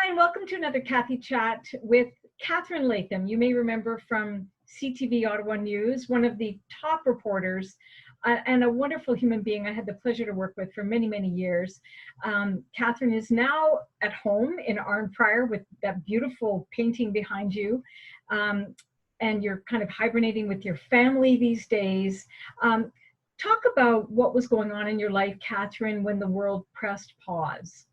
Hi, and welcome to another Kathie Chat with Catherine Latham. You may remember from CTV Ottawa News, one of the top reporters and a wonderful human being I had the pleasure to work with for many, many years. Catherine is now at home in Arnprior with that beautiful painting behind you. And you're kind of hibernating with your family these days. Talk about what was going on in your life, Catherine, when the world pressed pause.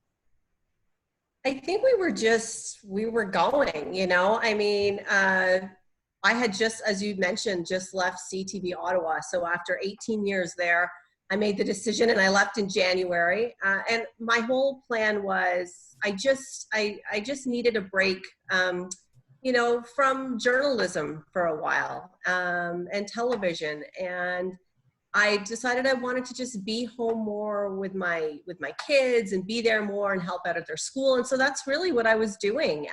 I think we were going, I mean, I had just, as you mentioned, just left CTV Ottawa. So after 18 years there, I made the decision and I left in January. And my whole plan was, I just needed a break, from journalism for a while, and television. And I decided I wanted to just be home more with my kids and be there more and help out at their school. And so that's really what I was doing.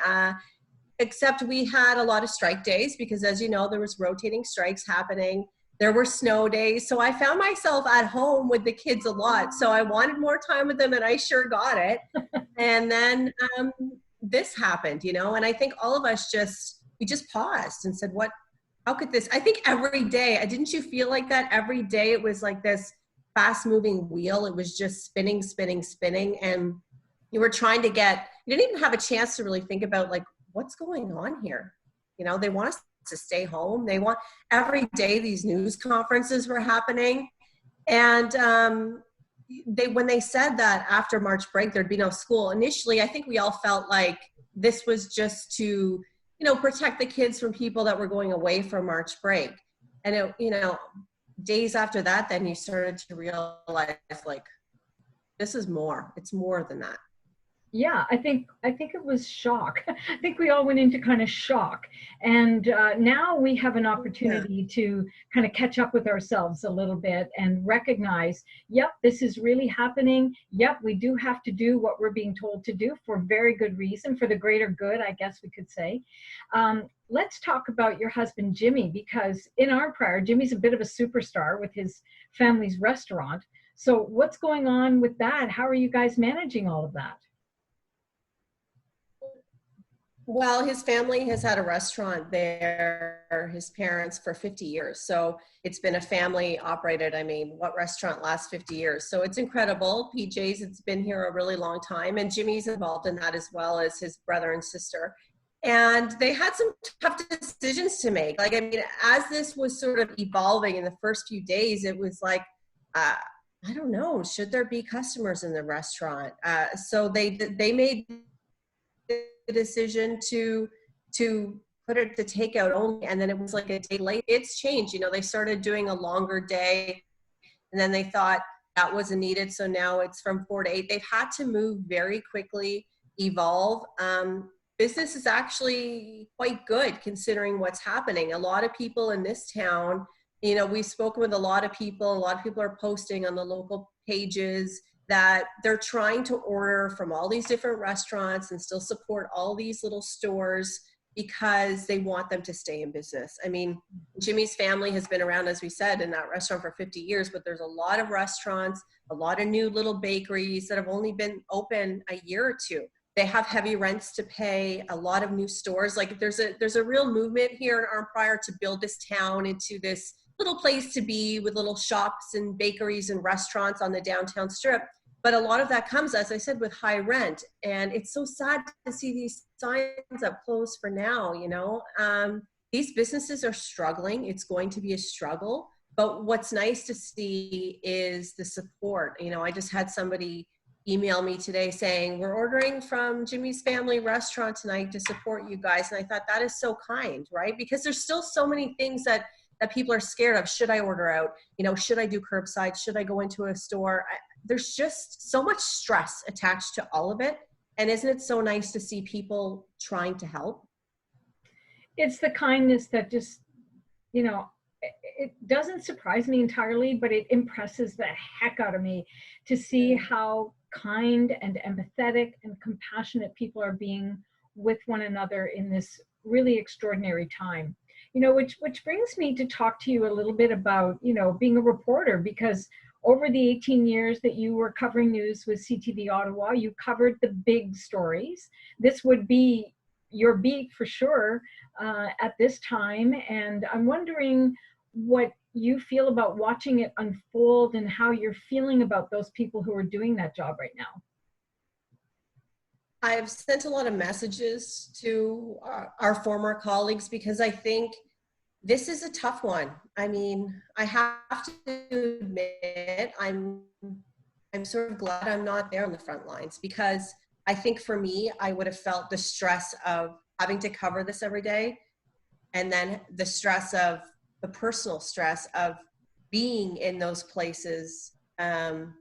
Except we had a lot of strike days because, as you know, there was rotating strikes happening. There were snow days. So I found myself at home with the kids a lot. So I wanted more time with them and I sure got it. And then this happened, and I think all of us we just paused and said, how could this, I think every day, didn't you feel like that? Every day it was like this fast moving wheel. It was just spinning, spinning, spinning. And you were trying to you didn't even have a chance to really think about like, what's going on here? They want us to stay home. Every day these news conferences were happening. And when they said that after March break, there'd be no school, initially, I think we all felt like this was just to protect the kids from people that were going away for March break. And days after that, then you started to realize like, this is more, it's more than that. Yeah, I think it was shock. I think we all went into kind of shock. And now we have an opportunity to kind of catch up with ourselves a little bit and recognize, yep, this is really happening. Yep, we do have to do what we're being told to do for very good reason, for the greater good, I guess we could say. Let's talk about your husband, Jimmy, because in Arnprior, Jimmy's a bit of a superstar with his family's restaurant. So what's going on with that? How are you guys managing all of that? Well, his family has had a restaurant there, his parents, for 50 years. So it's been a family operated, what restaurant lasts 50 years? So it's incredible. PJ's, it's been here a really long time. And Jimmy's involved in that as well as his brother and sister. And they had some tough decisions to make. As this was sort of evolving in the first few days, it was like, I don't know, should there be customers in the restaurant? So they made the decision to put it to takeout only, and then it was like a day late. It's changed, they started doing a longer day, and then they thought that wasn't needed, so now it's from 4 to 8. They've had to move very quickly, evolve. Business is actually quite good considering what's happening. A lot of people in this town, we've spoken with a lot of people are posting on the local pages that they're trying to order from all these different restaurants and still support all these little stores because they want them to stay in business. Jimmy's family has been around, as we said, in that restaurant for 50 years, but there's a lot of restaurants, a lot of new little bakeries that have only been open a year or two. They have heavy rents to pay, a lot of new stores. Like there's a real movement here in Arnprior to build this town into this little place to be with little shops and bakeries and restaurants on the downtown strip. But a lot of that comes, as I said, with high rent. And it's so sad to see these signs up closed for now, These businesses are struggling. It's going to be a struggle. But what's nice to see is the support. I just had somebody email me today saying, we're ordering from Jimmy's family restaurant tonight to support you guys. And I thought that is so kind, right? Because there's still so many things that people are scared of. Should I order out? Should I do curbside? Should I go into a store? There's just so much stress attached to all of it. And isn't it so nice to see people trying to help? It's the kindness that just, it doesn't surprise me entirely, but it impresses the heck out of me to see how kind and empathetic and compassionate people are being with one another in this really extraordinary time. Which brings me to talk to you a little bit about, being a reporter, because over the 18 years that you were covering news with CTV Ottawa, you covered the big stories. This would be your beat for sure at this time. And I'm wondering what you feel about watching it unfold and how you're feeling about those people who are doing that job right now. I've sent a lot of messages to our former colleagues because I think this is a tough one. I mean, I have to admit, I'm sort of glad I'm not there on the front lines, because I think for me, I would have felt the stress of having to cover this every day, and then the stress of the personal stress of being in those places and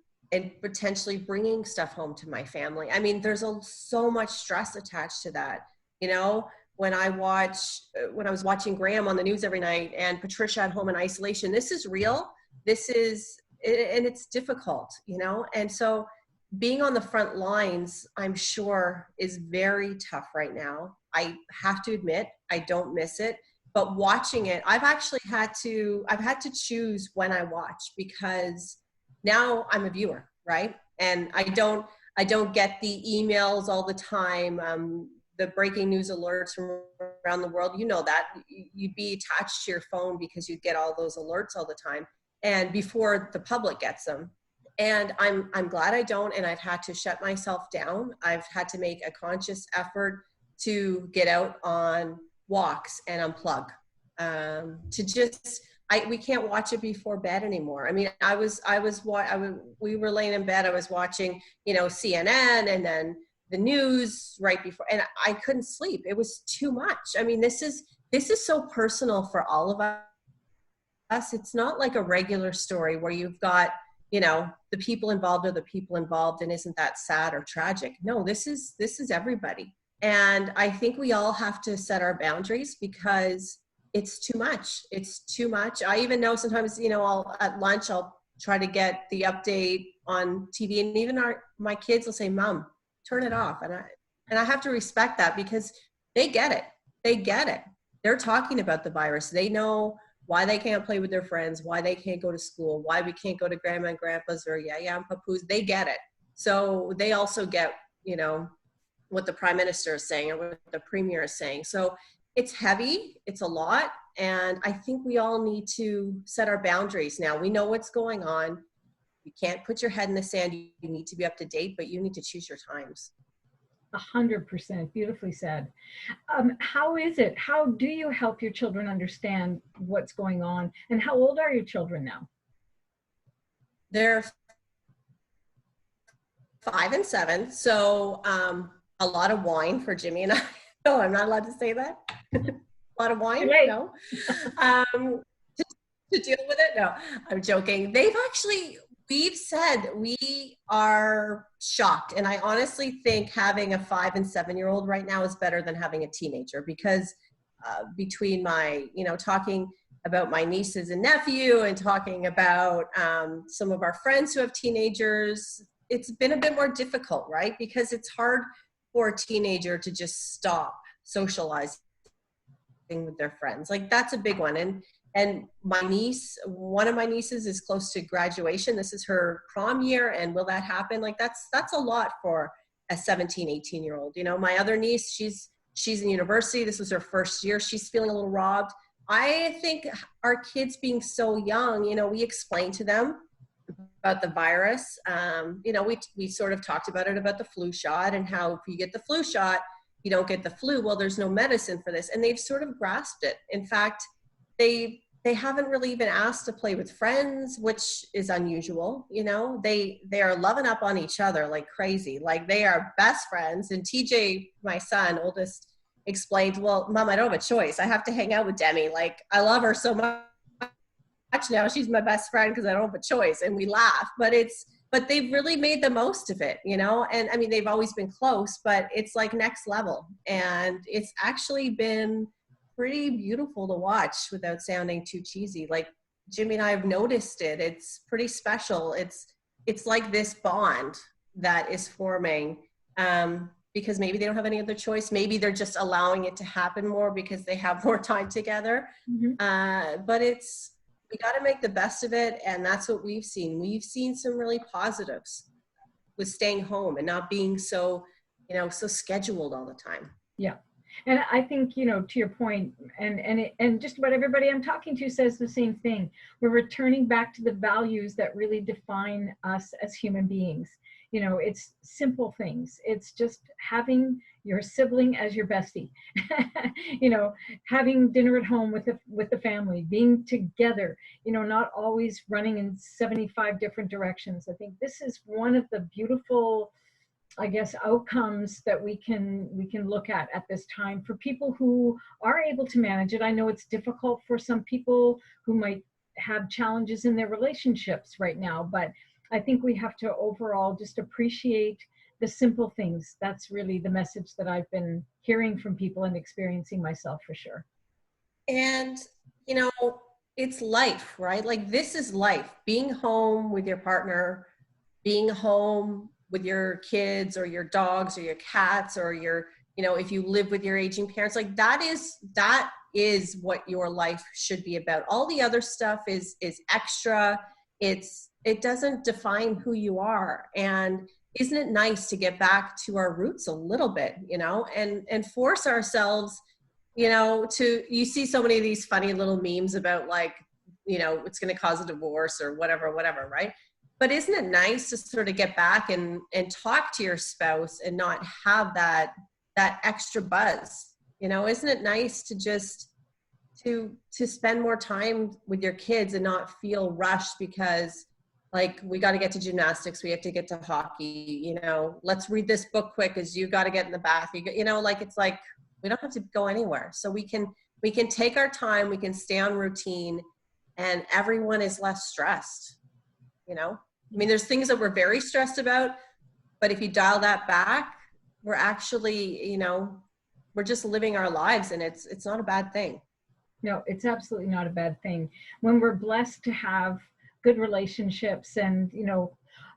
potentially bringing stuff home to my family. I mean, there's so much stress attached to that. You know, when I was watching Graham on the news every night and Patricia at home in isolation, this is real. And it's difficult, you know? And so being on the front lines, I'm sure, is very tough right now. I have to admit, I don't miss it, but watching it, I've had to choose when I watch, because now I'm a viewer, right? And I don't get the emails all the time, the breaking news alerts from around the world. You know that. You'd be attached to your phone because you'd get all those alerts all the time, and before the public gets them. And I'm glad I don't, and I've had to shut myself down. I've had to make a conscious effort to get out on walks and unplug, we can't watch it before bed anymore. I mean, we were laying in bed, I was watching, you know, CNN and then the news right before, and I couldn't sleep. It was too much. I mean, this is so personal for all of us. It's not like a regular story where you've got, you know, the people involved are the people involved, and isn't that sad or tragic? No, this is everybody. And I think we all have to set our boundaries, because it's too much. It's too much. I even know sometimes, you know, at lunch, I'll try to get the update on TV, and even my kids will say, "Mom, turn it off." And I have to respect that, because they get it. They get it. They're talking about the virus. They know why they can't play with their friends, why they can't go to school, why we can't go to grandma and grandpa's or yaya and papoose. They get it. So they also get, you know, what the prime minister is saying or what the premier is saying. So it's heavy, it's a lot, and I think we all need to set our boundaries now. We know what's going on. You can't put your head in the sand. You need to be up to date, but you need to choose your times. 100%, beautifully said. How is it? How do you help your children understand what's going on? And how old are your children now? They're 5 and 7, so a lot of wine for Jimmy and I. No, I'm not allowed to say that. A lot of wine, Right. No. To deal with it, no, I'm joking. We've said we are shocked, and I honestly think having a 5 and 7-year-old right now is better than having a teenager, because between my, you know, talking about my nieces and nephew and talking about some of our friends who have teenagers, it's been a bit more difficult, right? Because it's hard for a teenager to just stop socializing with their friends. Like, that's a big one. And my niece, one of my nieces is close to graduation. This is her prom year. And will that happen? Like, that's a lot for a 17, 18-year-old. You know, my other niece, she's in university. This was her first year. She's feeling a little robbed. I think our kids being so young, you know, we explain to them about the virus. You know, we sort of talked about it, about the flu shot, and how if you get the flu shot, you don't get the flu. Well, there's no medicine for this. And they've sort of grasped it. In fact, they haven't really even asked to play with friends, which is unusual. You know, they are loving up on each other like crazy. Like, they are best friends. And TJ, my son, oldest, explained, "Well, Mom, I don't have a choice. I have to hang out with Demi. Like, I love her so much now. She's my best friend because I don't have a choice." And we laugh, but they've really made the most of it, you know? And I mean, they've always been close, but it's like next level. And it's actually been pretty beautiful to watch without sounding too cheesy. Like, Jimmy and I have noticed it. It's pretty special. It's like this bond that is forming, because maybe they don't have any other choice. Maybe they're just allowing it to happen more because they have more time together. Mm-hmm. But it's we got to make the best of it. And that's what we've seen. We've seen some really positives with staying home and not being so, so scheduled all the time. Yeah. And I think, to your point, and just about everybody I'm talking to says the same thing. We're returning back to the values that really define us as human beings. It's simple things. It's just having your sibling as your bestie, having dinner at home with the family, being together, not always running in 75 different directions. I think this is one of the beautiful, I guess, outcomes that we can look at this time for people who are able to manage it. I know it's difficult for some people who might have challenges in their relationships right now, but I think we have to overall just appreciate the simple things. That's really the message that I've been hearing from people and experiencing myself for sure. And, it's life, right? Like, this is life. Being home with your partner, being home with your kids or your dogs or your cats or your, if you live with your aging parents, like that is what your life should be about. All the other stuff is extra. It doesn't define who you are. And isn't it nice to get back to our roots a little bit, and force ourselves, you see so many of these funny little memes about like, it's going to cause a divorce or whatever, right? But isn't it nice to sort of get back and talk to your spouse and not have that extra buzz? Isn't it nice to just to spend more time with your kids and not feel rushed because like we got to get to gymnastics, we have to get to hockey, let's read this book quick because you got to get in the bath. Like it's like we don't have to go anywhere. So we can take our time, we can stay on routine, and everyone is less stressed. There's things that we're very stressed about, but if you dial that back, we're actually, we're just living our lives, and it's not a bad thing. No, it's absolutely not a bad thing. When we're blessed to have good relationships and,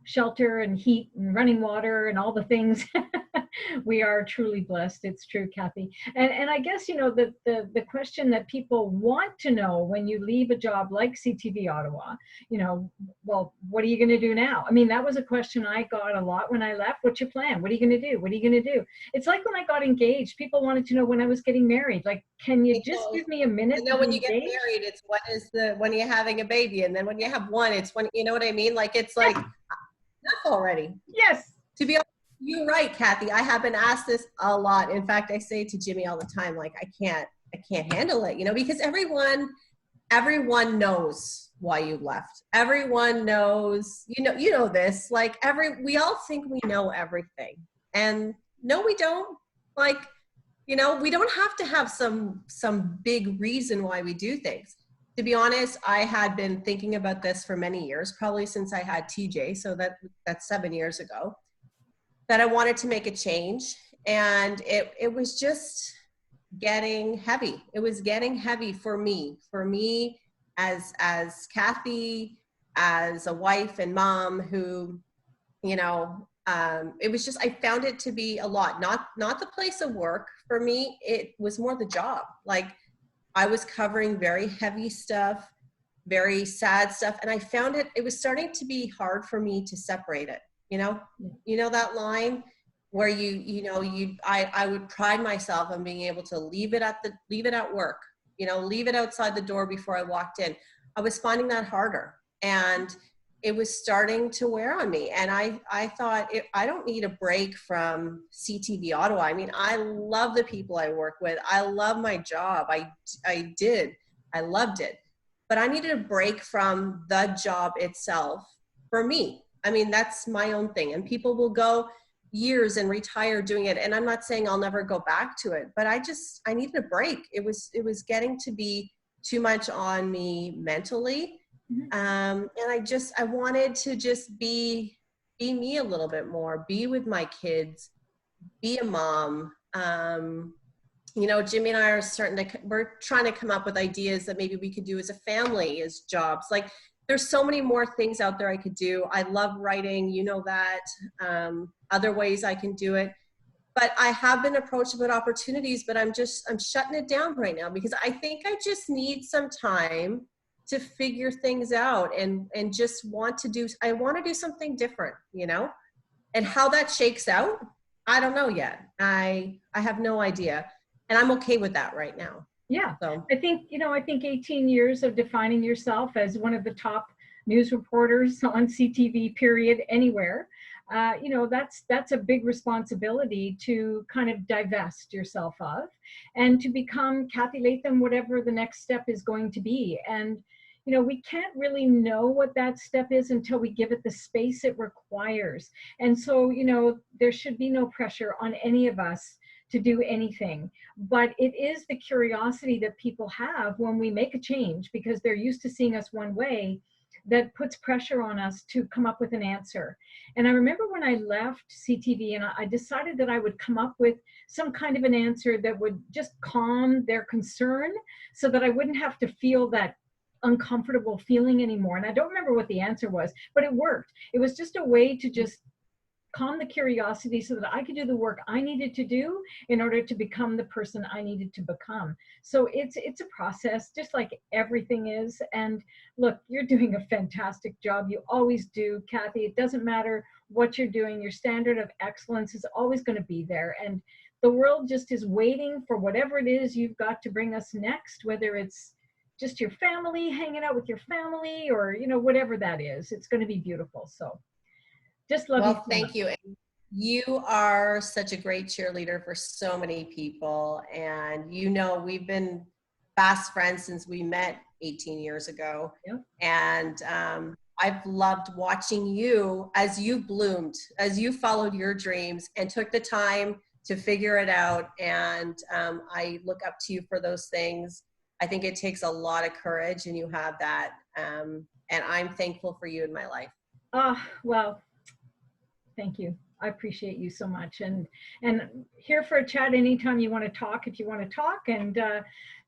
shelter and heat and running water and all the things, we are truly blessed. It's true, Kathie. And I guess, the question that people want to know when you leave a job like CTV Ottawa, well, what are you going to do now? I mean, that was a question I got a lot when I left. What's your plan? What are you going to do? What are you going to do? It's like when I got engaged, people wanted to know when I was getting married. Like, can you just give me a minute? And then when you get married, it's when are you having a baby? And then when you have one, it's when, you know what I mean? Like, it's like, enough already. Yes. To be honest, you're right, Kathie. I have been asked this a lot. In fact, I say to Jimmy all the time, like, I can't handle it, because everyone knows why you left. Everyone knows, you know this, like we all think we know everything. And no, we don't. Like, we don't have to have some big reason why we do things. To be honest, I had been thinking about this for many years, probably since I had TJ. So that's 7 years ago, that I wanted to make a change. And it was just getting heavy. It was getting heavy for me as Kathie, as a wife and mom who, it was just, I found it to be a lot, not the place of work for me. It was more the job. Like, I was covering very heavy stuff, very sad stuff. And I found it was starting to be hard for me to separate it. That line where I would pride myself on being able to leave it at work, leave it outside the door before I walked in. I was finding that harder, and it was starting to wear on me. And I thought, I don't need a break from CTV Ottawa. I mean, I love the people I work with. I love my job. I did. I loved it. But I needed a break from the job itself for me. I mean, that's my own thing. And people will go years and retire doing it. And I'm not saying I'll never go back to it, but I needed a break. It was getting to be too much on me mentally. And I wanted to just be me a little bit more, be with my kids, be a mom. Jimmy and I are we're trying to come up with ideas that maybe we could do as a family, as jobs. Like, there's so many more things out there I could do. I love writing, that, other ways I can do it. But I have been approached about opportunities, but I'm shutting it down right now because I think I just need some time to figure things out and just I want to do something different, you know, and how that shakes out, I don't know yet. I have no idea, and I'm okay with that right now. Yeah, So I think, you know, I think 18 years of defining yourself as one of the top news reporters on CTV, period, anywhere, you know, that's a big responsibility to kind of divest yourself of, and to become Kathie Latham, whatever the next step is going to be. And, you know, we can't really know what that step is until we give it the space it requires. And so, you know, there should be no pressure on any of us to do anything. But it is the curiosity that people have when we make a change, because they're used to seeing us one way, that puts pressure on us to come up with an answer. And I remember when I left CTV and I decided that I would come up with some kind of an answer that would just calm their concern, so that I wouldn't have to feel that uncomfortable feeling anymore. And I don't remember what the answer was, but it worked. It was just a way to just calm the curiosity so that I could do the work I needed to do in order to become the person I needed to become. So it's a process, just like everything is. And look, you're doing a fantastic job. You always do, Kathie. It doesn't matter what you're doing. Your standard of excellence is always going to be there. And the world just is waiting for whatever it is you've got to bring us next, whether it's just your family, hanging out with your family, or, you know, whatever that is. It's going to be beautiful. So just love you. well, thank you. You are such a great cheerleader for so many people. And, you know, we've been fast friends since we met 18 years ago. Yep. And I've loved watching you as you bloomed, as you followed your dreams and took the time to figure it out. And I look up to you for those things. I think it takes a lot of courage, and you have that. And I'm thankful for you in my life. Well, thank you. I appreciate you so much. And here for a chat anytime you want to talk, if you want to talk. And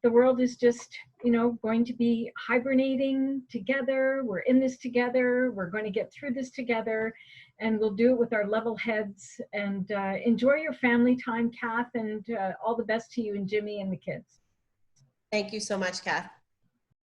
the world is just, you know, going to be hibernating together. We're in this together. We're going to get through this together, and we'll do it with our level heads. And enjoy your family time, Kath, and all the best to you and Jimmy and the kids. Thank you so much, Kath.